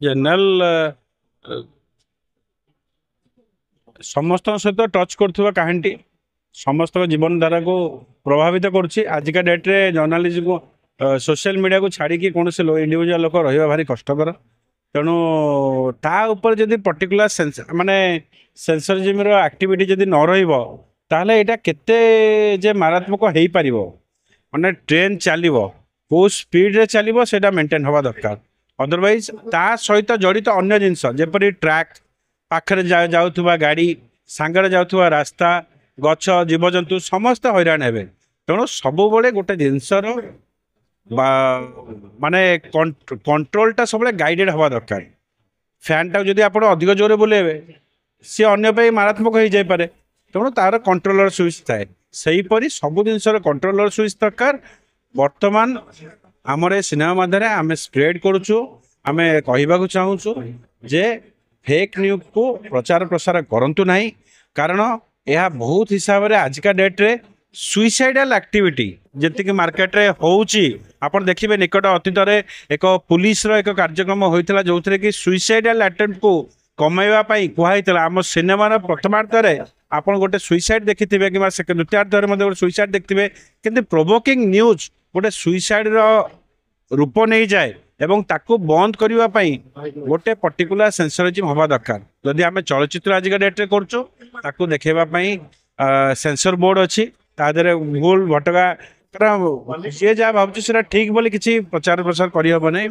General समस्त सहित touch कर कहानी समस्त जीवन धारा को प्रभावित करुच्ची आजिका डेट्रे जर्नालीजम को सोशल मीडिया को छाड़ी कौन से इंडिविजुआल लोक रहा भारी कष्टर तेणु ता उपर जदि पर्टिकुलर माने सेंसरजिम एक्टिविटी जदि न रहा केते जे मारात्मक हो पार माने ट्रेन चलो को स्पीड रे चलो से मेंटेन हवा दरकार अदरवाइज ता सहित जड़ित अन्य जिनस जेपरी ट्रैक पाखरे जाउथुबा गाड़ी सांगरे जाउथुबा रास्ता गछ जीवजंतु समस्त हैरान हेबे तेणु सब गोटे जिनसर माने कंट्रोलटा सब गाइडेड हवा दरकार फैन टा जदि आप अधिक जोरे बुलेबे सी अन्य मारात्मक हो जाए तेणु तार कंट्रोलर स्विच थाए सेहीपरि सब जिनसर कंट्रोलर स्विच दरकार वर्तमान आमर ए सिनेमा माध्यम आम स्प्रेड करुचु आम कहवाक चाहूँ जे फेक न्यूज को प्रचार प्रसार करंतु नहीं कारण यह बहुत हिसाब से आजिका डेट्रे सुइसाइडल एक्टिविटी जी मार्केट रे होउची आपण देखिबे निकट अतीत एक पुलिस रो एक कार्यक्रम होइतला जो कि सुइसाइडल अटेम्प्ट को कमाइबा पई कुहाइतला आम सिनेमार प्रथमार्थ आपण गोटे सुइसाइड देखिथिबे कि द्वितीयार्थ गोटे सुइसाइड देखिथिबे किंतु प्रोवोकिंग न्यूज गोटे सुइसाइड रो रूप नहीं जाए एवं ताकू बंद करने पाई गोटे पर्टिकुलर सेंसरजिम हवा दरकार जदि आम चलचित्र आजिका डेट्रे करचु ताकू देखेबाई सेंसर बोर्ड अच्छी तादे भूल भटका सी जहाँ भावुँ ठीक बोली किसी प्रचार प्रसार करहब नहीं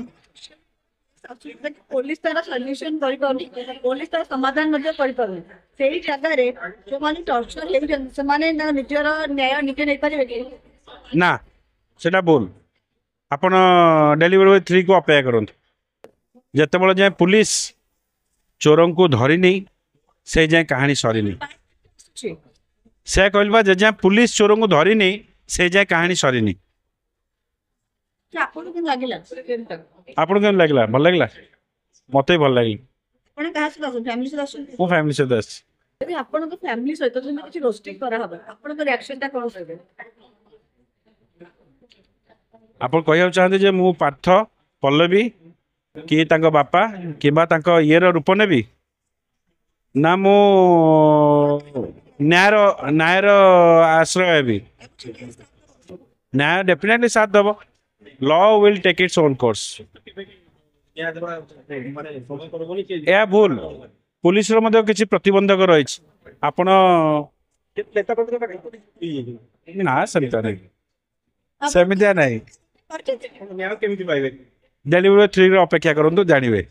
पुलिस तार सॉल्यूशन पुलिस तार समाधान से जगह जो मैंने टर्चर से निजर न्याय निजे नहीं पारे ना सेटा बोल आपण डेलीवरी बॉय 3 को अपेक्षा करूँ जिते जाए पुलिस चोर को धरनी से जाए कहानी सरीनी से कहवा जे जाए पुलिस चोर को धरनी से जाए कहानी सरीनी आपको केम लगला भल लगला मत भल लगे फैमिली मो फैमिली सहित आसी यदि आपन फैमिली सहित किसी रोस्टिंग करा हबे आपन रिएक्शन ता कोन होबे आप कहना चाहते जे मु पार्थ पल्लवी कि तांको बापा कि ये रूप नेबी ना मु न्यायर आश्रय हेबी न्याय डेफिनेटली साथ the law will take its own course यह भूल पुलिस किसी प्रतिबंधक रही आपण ना सेमितिया नहीं डेलीवरी 3 अपेक्षा करूँ जानवे।